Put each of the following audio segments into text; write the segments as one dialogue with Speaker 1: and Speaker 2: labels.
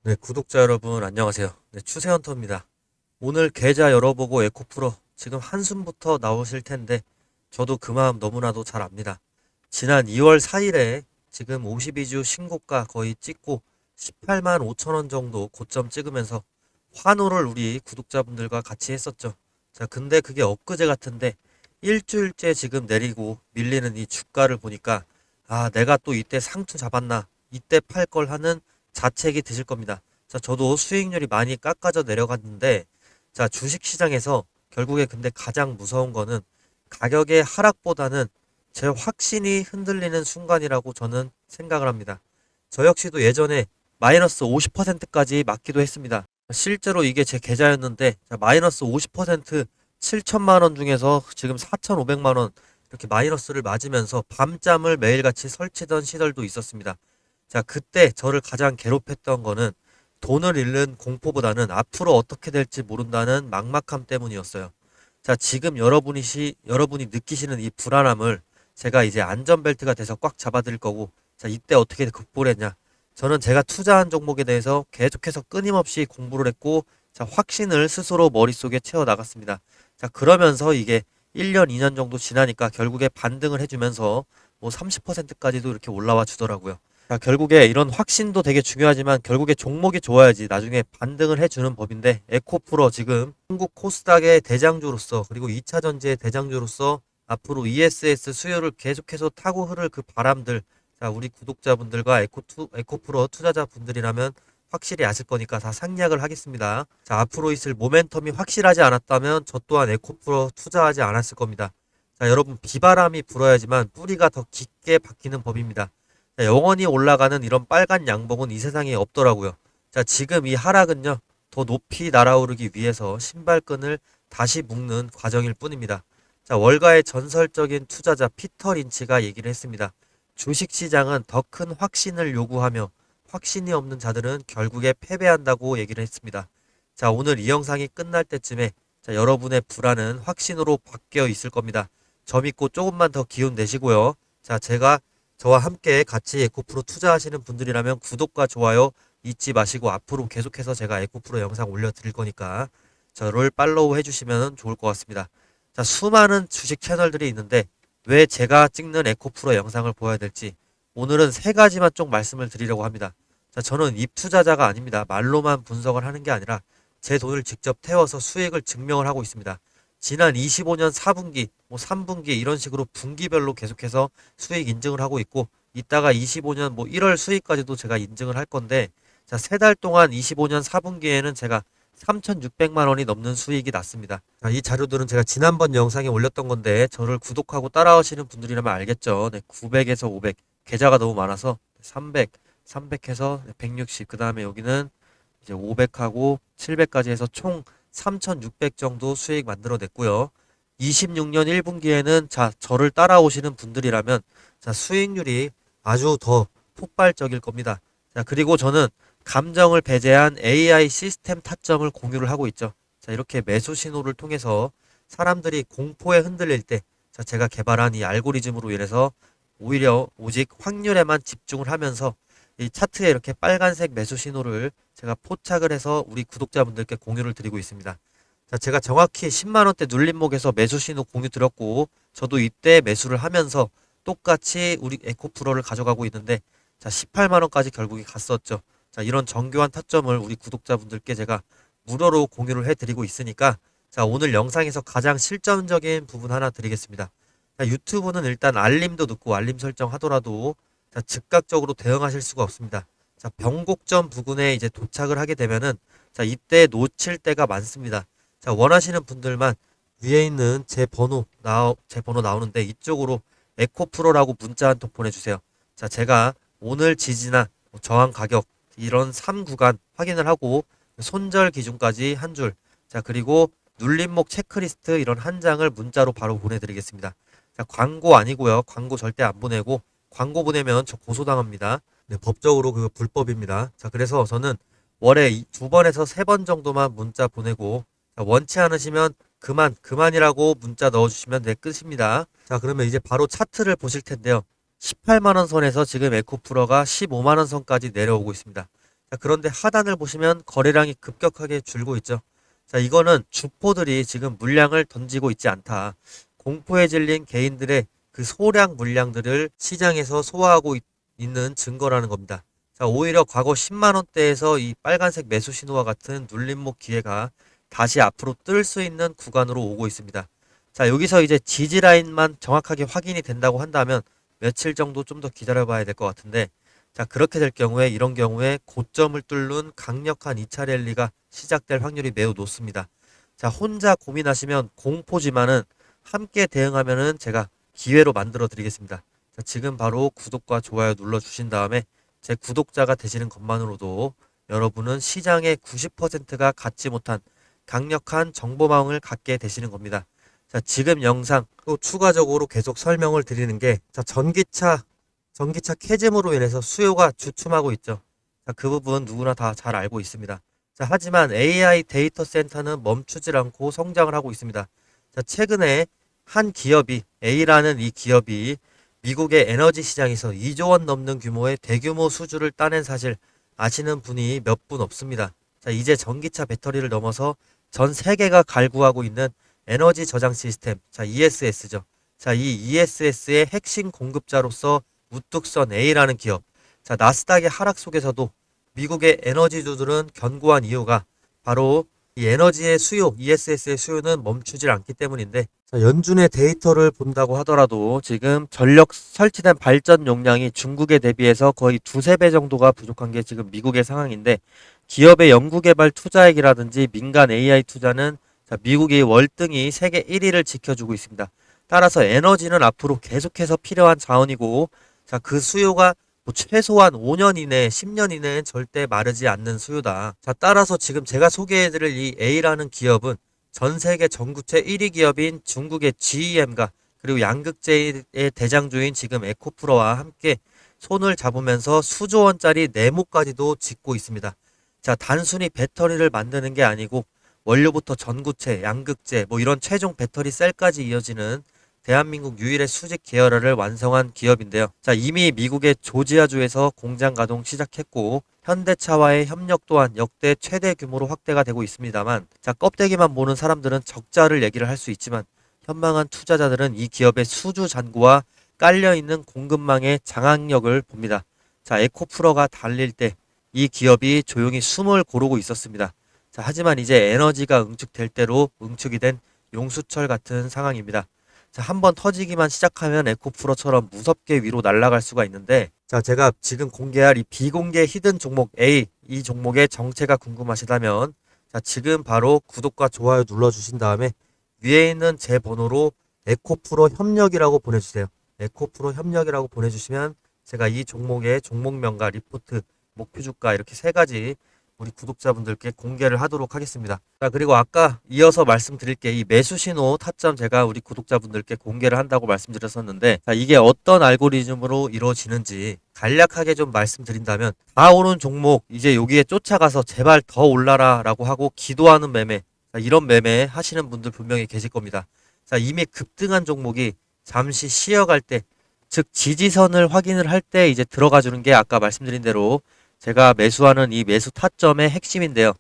Speaker 1: 네, 구독자 여러분 안녕하세요. 네, 추세헌터입니다. 오늘 계좌 열어보고 에코프로 지금 한숨부터 나오실 텐데 저도 그 마음 너무나도 잘 압니다. 지난 2월 4일에 지금 52주 신고가 거의 찍고 18만 5천 원 정도 고점 찍으면서 환호를 우리 구독자분들과 같이 했었죠. 자, 근데 그게 엊그제 같은데 일주일째 지금 내리고 밀리는 이 주가를 보니까 내가 또 이때 상투 잡았나 이때 팔 걸 하는 자책이 드실 겁니다. 자, 저도 수익률이 많이 깎아져 내려갔는데, 자, 주식 시장에서 결국에 근데 가장 무서운 거는 가격의 하락보다는 제 확신이 흔들리는 순간이라고 저는 생각을 합니다. 저 역시도 예전에 마이너스 50%까지 맞기도 했습니다. 실제로 이게 제 계좌였는데, 자, 마이너스 50% 7천만 원 중에서 지금 4,500만 원 이렇게 마이너스를 맞으면서 밤잠을 매일같이 설치던 시절도 있었습니다. 자, 그때 저를 가장 괴롭혔던 거는 돈을 잃는 공포보다는 앞으로 어떻게 될지 모른다는 막막함 때문이었어요. 자, 지금 여러분이 느끼시는 이 불안함을 제가 이제 안전벨트가 돼서 꽉 잡아드릴 거고, 자, 이때 어떻게 극복을 했냐. 저는 제가 투자한 종목에 대해서 계속해서 끊임없이 공부를 했고, 자, 확신을 스스로 머릿속에 채워 나갔습니다. 자, 그러면서 이게 1년, 2년 정도 지나니까 결국에 반등을 해주면서 뭐 30%까지도 이렇게 올라와 주더라고요. 자, 결국에 이런 확신도 되게 중요하지만 결국에 종목이 좋아야지 나중에 반등을 해주는 법인데 에코프로 지금 한국 코스닥의 대장주로서 그리고 2차 전지의 대장주로서 앞으로 ESS 수요를 계속해서 타고 흐를 그 바람들, 자, 우리 구독자분들과 에코프로 투자자분들이라면 확실히 아실 거니까 다 상약을 하겠습니다. 자, 앞으로 있을 모멘텀이 확실하지 않았다면 저 또한 에코프로 투자하지 않았을 겁니다. 자, 여러분, 비바람이 불어야지만 뿌리가 더 깊게 박히는 법입니다. 자, 영원히 올라가는 이런 빨간 양봉은 이 세상에 없더라고요. 자, 지금 이 하락은요, 더 높이 날아오르기 위해서 신발끈을 다시 묶는 과정일 뿐입니다. 자, 월가의 전설적인 투자자 피터 린치가 얘기를 했습니다. 주식시장은 더 큰 확신을 요구하며 확신이 없는 자들은 결국에 패배한다고 얘기를 했습니다. 자, 오늘 이 영상이 끝날 때쯤에 자, 여러분의 불안은 확신으로 바뀌어 있을 겁니다. 저 믿고 조금만 더 기운 내시고요. 자, 저와 함께 같이 에코프로 투자하시는 분들이라면 구독과 좋아요 잊지 마시고 앞으로 계속해서 제가 에코프로 영상 올려드릴 거니까 저를 팔로우 해주시면 좋을 것 같습니다. 자, 수많은 주식 채널들이 있는데 왜 제가 찍는 에코프로 영상을 보아야 될지 오늘은 세 가지만 좀 말씀을 드리려고 합니다. 자, 저는 입투자자가 아닙니다. 말로만 분석을 하는 게 아니라 제 돈을 직접 태워서 수익을 증명을 하고 있습니다. 지난 25년 4분기, 뭐 3분기 이런 식으로 분기별로 계속해서 수익 인증을 하고 있고 이따가 25년 뭐 1월 수익까지도 제가 인증을 할 건데 자, 세 달 동안 25년 4분기에는 제가 3,600만 원이 넘는 수익이 났습니다. 자, 이 자료들은 제가 지난번 영상에 올렸던 건데 저를 구독하고 따라오시는 분들이라면 알겠죠. 네, 900에서 500 계좌가 너무 많아서 300, 300해서 160, 그 다음에 여기는 이제 500하고 700까지 해서 총 3,600 정도 수익 만들어냈고요. 26년 1분기에는 자, 저를 따라오시는 분들이라면 자, 수익률이 아주 더 폭발적일 겁니다. 자, 그리고 저는 감정을 배제한 AI 시스템 타점을 공유를 하고 있죠. 자, 이렇게 매수 신호를 통해서 사람들이 공포에 흔들릴 때 자, 제가 개발한 이 알고리즘으로 인해서 오히려 오직 확률에만 집중을 하면서 이 차트에 이렇게 빨간색 매수 신호를 제가 포착을 해서 우리 구독자분들께 공유를 드리고 있습니다. 자, 제가 정확히 10만 원대 눌림목에서 매수 신호 공유 드렸고 저도 이때 매수를 하면서 똑같이 우리 에코프로를 가져가고 있는데 자, 18만 원까지 결국에 갔었죠. 자, 이런 정교한 타점을 우리 구독자분들께 제가 무료로 공유를 해드리고 있으니까 자, 오늘 영상에서 가장 실전적인 부분 하나 드리겠습니다. 자, 유튜브는 일단 알림도 넣고 알림 설정 하더라도 자, 즉각적으로 대응하실 수가 없습니다. 자, 변곡점 부근에 이제 도착을 하게 되면은 자, 이때 놓칠 때가 많습니다. 자, 원하시는 분들만 위에 있는 제 번호 나오는데 이쪽으로 에코프로라고 문자 한 통 보내주세요. 자, 제가 오늘 지지나 저항 가격 이런 3구간 확인을 하고 손절 기준까지 한 줄. 자, 그리고 눌림목 체크리스트 이런 한 장을 문자로 바로 보내드리겠습니다. 자, 광고 아니고요. 광고 절대 안 보내고 광고 보내면 저 고소당합니다. 네, 법적으로 그거 불법입니다. 자, 그래서 저는 월에 2번에서 3번 정도만 문자 보내고 자, 원치 않으시면 그만이라고 문자 넣어주시면 네, 끝입니다. 자, 그러면 이제 바로 차트를 보실 텐데요. 18만 원 선에서 지금 에코프로가 15만 원 선까지 내려오고 있습니다. 자, 그런데 하단을 보시면 거래량이 급격하게 줄고 있죠. 자, 이거는 주포들이 지금 물량을 던지고 있지 않다. 공포에 질린 개인들의 그 소량 물량들을 시장에서 소화하고 있는 증거라는 겁니다. 자, 오히려 과거 10만 원대에서 이 빨간색 매수 신호와 같은 눌림목 기회가 다시 앞으로 뜰 수 있는 구간으로 오고 있습니다. 자, 여기서 이제 지지 라인만 정확하게 확인이 된다고 한다면 며칠 정도 좀 더 기다려 봐야 될 것 같은데, 자, 그렇게 될 경우에 이런 경우에 고점을 뚫는 강력한 2차 랠리가 시작될 확률이 매우 높습니다. 자, 혼자 고민하시면 공포지만은 함께 대응하면은 제가 기회로 만들어 드리겠습니다. 자, 지금 바로 구독과 좋아요 눌러 주신 다음에 제 구독자가 되시는 것만으로도 여러분은 시장의 90%가 갖지 못한 강력한 정보망을 갖게 되시는 겁니다. 자, 지금 영상 또 추가적으로 계속 설명을 드리는 게, 자, 전기차 캐즘으로 인해서 수요가 주춤하고 있죠. 자, 그 부분 누구나 다 잘 알고 있습니다. 자, 하지만 AI 데이터 센터는 멈추질 않고 성장을 하고 있습니다. 자, 최근에 한 기업이, A라는 이 기업이 미국의 에너지 시장에서 2조 원 넘는 규모의 대규모 수주를 따낸 사실 아시는 분이 몇 분 없습니다. 자, 이제 전기차 배터리를 넘어서 전 세계가 갈구하고 있는 에너지 저장 시스템, 자, ESS죠. 자, 이 ESS의 핵심 공급자로서 우뚝 선 A라는 기업. 자, 나스닥의 하락 속에서도 미국의 에너지주들은 견고한 이유가 바로 이 에너지의 수요, ESS의 수요는 멈추질 않기 때문인데, 자, 연준의 데이터를 본다고 하더라도 지금 전력 설치된 발전 용량이 중국에 대비해서 거의 두세 배 정도가 부족한 게 지금 미국의 상황인데, 기업의 연구개발 투자액이라든지 민간 AI 투자는, 자, 미국이 월등히 세계 1위를 지켜주고 있습니다. 따라서 에너지는 앞으로 계속해서 필요한 자원이고, 자, 그 수요가 뭐 최소한 5년 이내, 10년 이내엔 절대 마르지 않는 수요다. 자, 따라서 지금 제가 소개해드릴 이 A라는 기업은 전 세계 전구체 1위 기업인 중국의 GEM과 그리고 양극재의 대장주인 지금 에코프로와 함께 손을 잡으면서 수조 원짜리 네모까지도 짓고 있습니다. 자, 단순히 배터리를 만드는 게 아니고 원료부터 전구체, 양극재, 뭐 이런 최종 배터리 셀까지 이어지는 대한민국 유일의 수직 계열화를 완성한 기업인데요. 자, 이미 미국의 조지아주에서 공장 가동 시작했고, 현대차와의 협력 또한 역대 최대 규모로 확대가 되고 있습니다만, 자, 껍데기만 보는 사람들은 적자를 얘기를 할 수 있지만, 현망한 투자자들은 이 기업의 수주 잔고와 깔려있는 공급망의 장악력을 봅니다. 자, 에코프로가 달릴 때 이 기업이 조용히 숨을 고르고 있었습니다. 자, 하지만 이제 에너지가 응축될 대로 응축이 된 용수철 같은 상황입니다. 자, 한번 터지기만 시작하면 에코프로처럼 무섭게 위로 날아갈 수가 있는데, 자, 제가 지금 공개할 이 비공개 히든 종목 A, 이 종목의 정체가 궁금하시다면, 자, 지금 바로 구독과 좋아요 눌러주신 다음에 위에 있는 제 번호로 에코프로 협력이라고 보내주세요. 에코프로 협력이라고 보내주시면 제가 이 종목의 종목명과 리포트, 목표 주가 이렇게 세 가지 우리 구독자분들께 공개를 하도록 하겠습니다. 자, 그리고 아까 이어서 말씀드릴게, 이 매수 신호 타점 제가 우리 구독자분들께 공개를 한다고 말씀드렸었는데, 자, 이게 어떤 알고리즘으로 이루어지는지 간략하게 좀 말씀드린다면, 다 오른 종목 이제 여기에 쫓아가서 제발 더 올라라 라고 하고 기도하는 매매, 자, 이런 매매 하시는 분들 분명히 계실 겁니다. 자, 이미 급등한 종목이 잠시 쉬어갈 때, 즉 지지선을 확인을 할 때 이제 들어가 주는 게 아까 말씀드린 대로 제가 매수하는 이 매수 타점의 핵심인데요.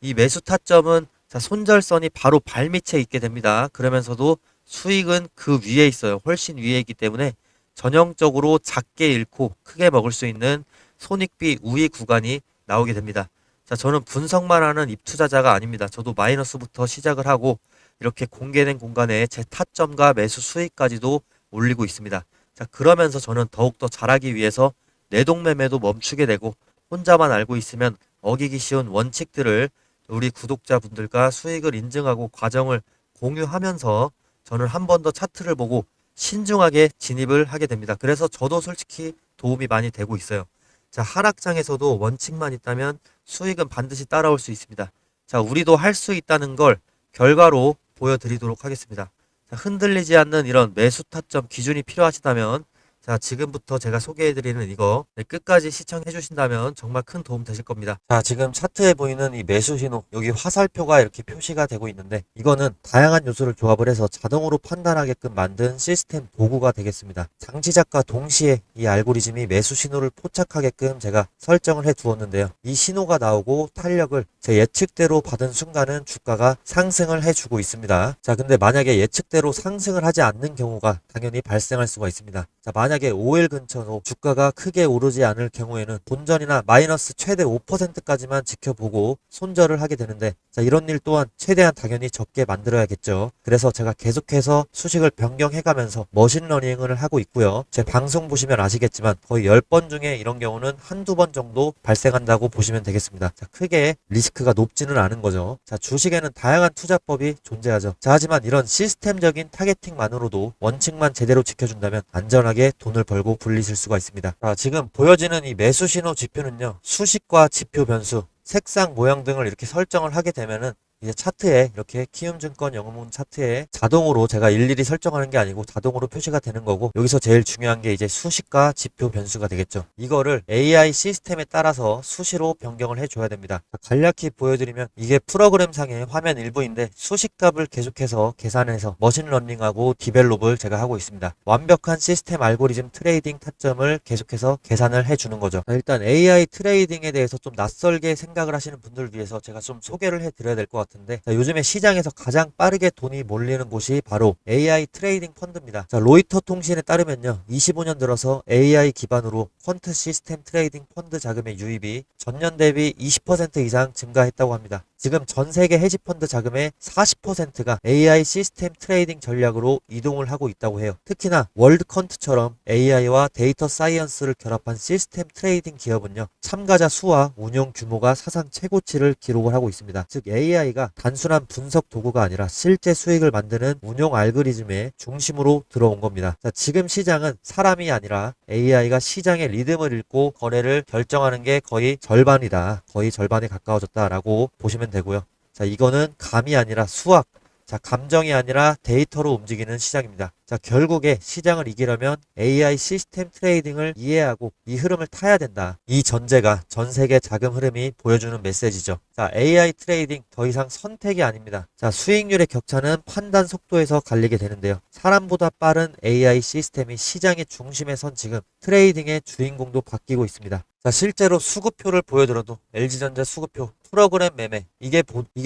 Speaker 1: 이 매수 타점은, 자, 손절선이 바로 발밑에 있게 됩니다. 그러면서도 수익은 그 위에 있어요. 훨씬 위에 있기 때문에 전형적으로 작게 잃고 크게 먹을 수 있는 손익비 우위 구간이 나오게 됩니다. 자, 저는 분석만 하는 입투자자가 아닙니다. 저도 마이너스부터 시작을 하고 이렇게 공개된 공간에 제 타점과 매수 수익까지도 올리고 있습니다. 자, 그러면서 저는 더욱더 잘하기 위해서 내동매매도 멈추게 되고, 혼자만 알고 있으면 어기기 쉬운 원칙들을 우리 구독자분들과 수익을 인증하고 과정을 공유하면서 저는 한 번 더 차트를 보고 신중하게 진입을 하게 됩니다. 그래서 저도 솔직히 도움이 많이 되고 있어요. 자, 하락장에서도 원칙만 있다면 수익은 반드시 따라올 수 있습니다. 자, 우리도 할 수 있다는 걸 결과로 보여드리도록 하겠습니다. 자, 흔들리지 않는 이런 매수 타점 기준이 필요하시다면 자, 지금부터 제가 소개해드리는 이거 끝까지 시청해 주신다면 정말 큰 도움 되실 겁니다. 자, 지금 차트에 보이는 이 매수 신호, 여기 화살표가 이렇게 표시가 되고 있는데 이거는 다양한 요소를 조합을 해서 자동으로 판단하게끔 만든 시스템 도구가 되겠습니다. 장시작과 동시에 이 알고리즘이 매수 신호를 포착하게끔 제가 설정을 해 두었는데요. 이 신호가 나오고 탄력을 제 예측대로 받은 순간은 주가가 상승을 해주고 있습니다. 자, 근데 만약에 예측대로 상승을 하지 않는 경우가 당연히 발생할 수가 있습니다. 자, 만약에 5일 근처로 주가가 크게 오르지 않을 경우에는 본전이나 마이너스 최대 5%까지만 지켜보고 손절을 하게 되는데, 자, 이런 일 또한 최대한 당연히 적게 만들어야겠죠. 그래서 제가 계속해서 수식을 변경해가면서 머신러닝을 하고 있고요. 제 방송 보시면 아시겠지만 거의 10번 중에 이런 경우는 한두 번 정도 발생한다고 보시면 되겠습니다. 자, 크게 리스크가 높지는 않은 거죠. 자, 주식에는 다양한 투자법이 존재하죠. 자, 하지만 이런 시스템적인 타겟팅만으로도 원칙만 제대로 지켜준다면 안전하게 돈을 벌고 불리실 수가 있습니다. 자, 지금 보여지는 이 매수 신호 지표는요, 수식과 지표 변수, 색상 모양 등을 이렇게 설정을 하게 되면은 이제 차트에 이렇게 키움증권 영문 차트에 자동으로 제가 일일이 설정하는 게 아니고 자동으로 표시가 되는 거고, 여기서 제일 중요한 게 이제 수식과 지표 변수가 되겠죠. 이거를 AI 시스템에 따라서 수시로 변경을 해줘야 됩니다. 간략히 보여드리면 이게 프로그램상의 화면 일부인데 수식값을 계속해서 계산해서 머신러닝하고 디벨롭을 제가 하고 있습니다. 완벽한 시스템 알고리즘 트레이딩 타점을 계속해서 계산을 해주는 거죠. 일단 AI 트레이딩에 대해서 좀 낯설게 생각을 하시는 분들을 위해서 제가 좀 소개를 해드려야 될 것 같아요. 자, 요즘에 시장에서 가장 빠르게 돈이 몰리는 곳이 바로 AI 트레이딩 펀드입니다. 자, 로이터 통신에 따르면요, 25년 들어서 AI 기반으로 퀀트 시스템 트레이딩 펀드 자금의 유입이 전년 대비 20% 이상 증가했다고 합니다. 지금 전 세계 헤지펀드 자금의 40%가 AI 시스템 트레이딩 전략으로 이동을 하고 있다고 해요. 특히나 월드컨트처럼 AI와 데이터 사이언스를 결합한 시스템 트레이딩 기업은요, 참가자 수와 운용 규모가 사상 최고치를 기록을 하고 있습니다. 즉 AI가 단순한 분석 도구가 아니라 실제 수익을 만드는 운용 알고리즘의 중심으로 들어온 겁니다. 자, 지금 시장은 사람이 아니라 AI가 시장의 리듬을 읽고 거래를 결정하는 게 거의 절반이다. 거의 절반에 가까워졌다라고 보시면 되고요. 자, 이거는 감이 아니라 수학, 자, 감정이 아니라 데이터로 움직이는 시장입니다. 자, 결국에 시장을 이기려면 AI 시스템 트레이딩을 이해하고 이 흐름을 타야 된다. 이 전제가 전 세계 자금 흐름이 보여주는 메시지죠. 자, AI 트레이딩 더 이상 선택이 아닙니다. 자, 수익률의 격차는 판단 속도에서 갈리게 되는데요. 사람보다 빠른 AI 시스템이 시장의 중심에 선 지금 트레이딩의 주인공도 바뀌고 있습니다. 자, 실제로 수급표를 보여드려도 LG전자 수급표, 프로그램 매매, 이게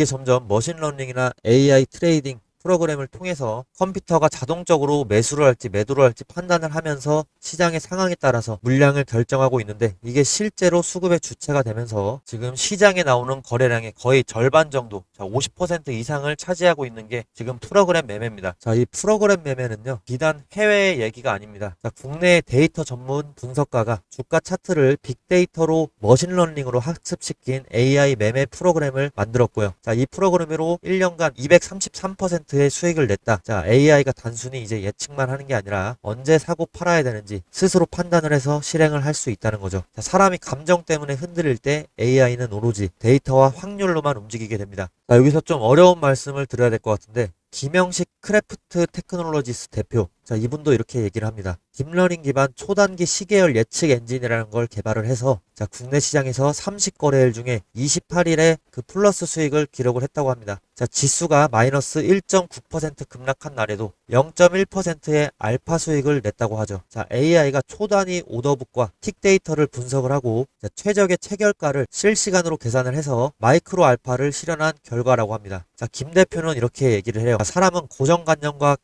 Speaker 1: 점점 머신러닝이나 AI 트레이딩 프로그램을 통해서 컴퓨터가 자동적으로 매수를 할지 매도를 할지 판단을 하면서 시장의 상황에 따라서 물량을 결정하고 있는데, 이게 실제로 수급의 주체가 되면서 지금 시장에 나오는 거래량의 거의 절반 정도, 자, 50% 이상을 차지하고 있는 게 지금 프로그램 매매입니다. 자, 이 프로그램 매매는요, 비단 해외의 얘기가 아닙니다. 자, 국내 데이터 전문 분석가가 주가 차트를 빅데이터로 머신러닝으로 학습시킨 AI 매매 프로그램을 만들었고요. 자, 이 프로그램으로 1년간 233%의 수익을 냈다. 자, AI가 단순히 이제 예측만 하는 게 아니라 언제 사고 팔아야 되는지 스스로 판단을 해서 실행을 할 수 있다는 거죠. 자, 사람이 감정 때문에 흔들릴 때 AI는 오로지 데이터와 확률로만 움직이게 됩니다. 자, 여기서 좀 어려운 말씀을 드려야 될 것 같은데, 김영식 크래프트 테크놀로지스 대표, 자, 이분도 이렇게 얘기를 합니다. 딥러닝 기반 초단기 시계열 예측 엔진이라는 걸 개발을 해서, 자, 국내 시장에서 30거래일 중에 28일에 그 플러스 수익을 기록을 했다고 합니다. 자, 지수가 마이너스 1.9% 급락한 날에도 0.1%의 알파 수익을 냈다고 하죠. 자, AI가 초단위 오더북과 틱 데이터를 분석을 하고, 자, 최적의 체결가를 실시간으로 계산을 해서 마이크로 알파를 실현한 결과라고 합니다. 자, 김 대표는 이렇게 얘기를 해요. 사람은 고정관념과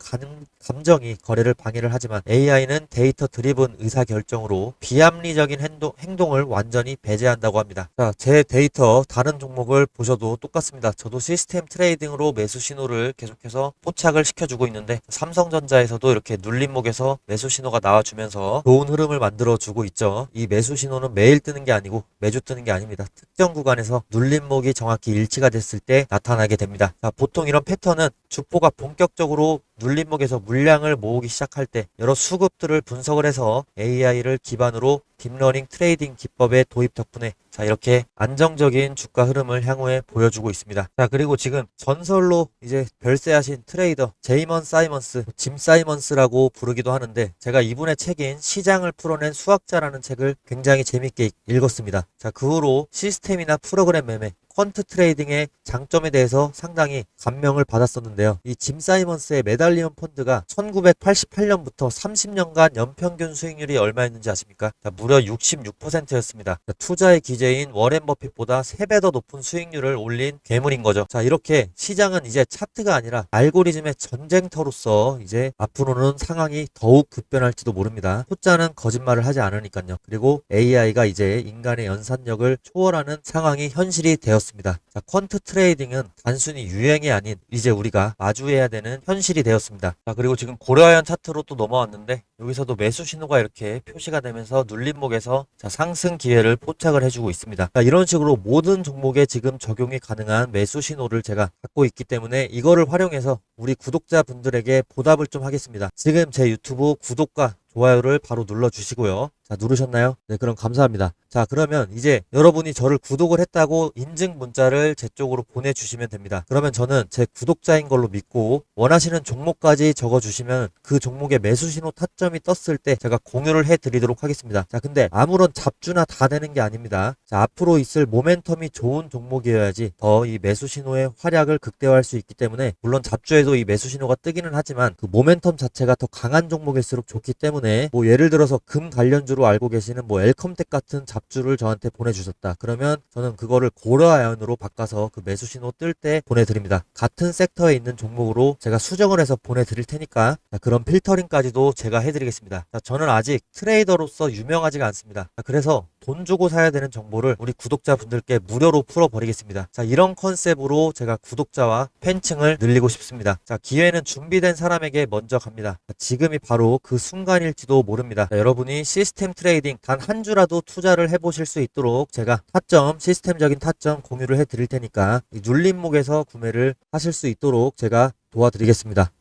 Speaker 1: 감정이 거래를 방해를 하지만 AI는 데이터 드리븐 의사결정으로 비합리적인 행동을 완전히 배제한다고 합니다. 자, 제 데이터 다른 종목을 보셔도 똑같습니다. 저도 시스템 트레이딩으로 매수 신호를 계속해서 포착을 시켜주고 있는데, 삼성전자에서도 이렇게 눌림목에서 매수 신호가 나와주면서 좋은 흐름을 만들어주고 있죠. 이 매수 신호는 매일 뜨는 게 아니고 매주 뜨는 게 아닙니다. 특정 구간에서 눌림목이 정확히 일치가 됐을 때 나타나게 됩니다. 자, 보통 이런 패턴은 주포가 본격적으로 눌림목에서 물량을 모으기 시작할 때 여러 수급들을 분석을 해서 AI를 기반으로 딥러닝 트레이딩 기법의 도입 덕분에 자 이렇게 안정적인 주가 흐름을 향후에 보여주고 있습니다. 자 그리고 지금 전설로 이제 별세하신 트레이더 제이먼 사이먼스, 짐 사이먼스라고 부르기도 하는데 제가 이분의 책인 시장을 풀어낸 수학자라는 책을 굉장히 재밌게 읽었습니다. 자 그 후로 시스템이나 프로그램 매매 퀀트 트레이딩의 장점에 대해서 상당히 감명을 받았었는데요. 이 짐 사이먼스의 메달리온 펀드가 1988년부터 30년간 연평균 수익률이 얼마였는지 아십니까? 자, 무려 66%였습니다. 투자의 기재인 워렌 버핏보다 3배 더 높은 수익률을 올린 괴물인 거죠. 자, 이렇게 시장은 이제 차트가 아니라 알고리즘의 전쟁터로서 이제 앞으로는 상황이 더욱 급변할지도 모릅니다. 숫자는 거짓말을 하지 않으니까요. 그리고 AI가 이제 인간의 연산력을 초월하는 상황이 현실이 되었습니다. 자, 퀀트 트레이딩은 단순히 유행이 아닌 이제 우리가 마주해야 되는 현실이 되었습니다. 자, 그리고 지금 고려하연 차트로 또 넘어왔는데 여기서도 매수 신호가 이렇게 표시가 되면서 눌림목에서 자, 상승 기회를 포착을 해주고 있습니다. 자, 이런 식으로 모든 종목에 지금 적용이 가능한 매수 신호를 제가 갖고 있기 때문에 이거를 활용해서 우리 구독자분들에게 보답을 좀 하겠습니다. 지금 제 유튜브 구독과 좋아요를 바로 눌러주시고요. 자, 누르셨나요? 네, 그럼 감사합니다. 자, 그러면 이제 여러분이 저를 구독을 했다고 인증 문자를 제 쪽으로 보내주시면 됩니다. 그러면 저는 제 구독자인 걸로 믿고 원하시는 종목까지 적어주시면 그 종목의 매수 신호 타점이 떴을 때 제가 공유를 해드리도록 하겠습니다. 자, 근데 아무런 잡주나 다 되는 게 아닙니다. 자, 앞으로 있을 모멘텀이 좋은 종목이어야지 더 이 매수 신호의 활약을 극대화할 수 있기 때문에 물론 잡주에도 이 매수 신호가 뜨기는 하지만 그 모멘텀 자체가 더 강한 종목일수록 좋기 때문에 뭐 예를 들어서 금 관련주로 알고 계시는 뭐 엘컴텍 같은 잡주를 저한테 보내주셨다. 그러면 저는 그거를 고려아연으로 바꿔서 그 매수 신호 뜰 때 보내드립니다. 같은 섹터에 있는 종목으로 제가 수정을 해서 보내드릴 테니까 자, 그런 필터링까지도 제가 해드리겠습니다. 자, 저는 아직 트레이더로서 유명하지가 않습니다. 자, 그래서 돈 주고 사야 되는 정보를 우리 구독자분들께 무료로 풀어버리겠습니다. 자, 이런 컨셉으로 제가 구독자와 팬층을 늘리고 싶습니다. 자, 기회는 준비된 사람에게 먼저 갑니다. 자, 지금이 바로 그 순간일지도 모릅니다. 자, 여러분이 시스템 트레이딩 단 한 주라도 투자를 해보실 수 있도록 제가 타점, 시스템적인 타점 공유를 해드릴 테니까 이 눌림목에서 구매를 하실 수 있도록 제가 도와드리겠습니다.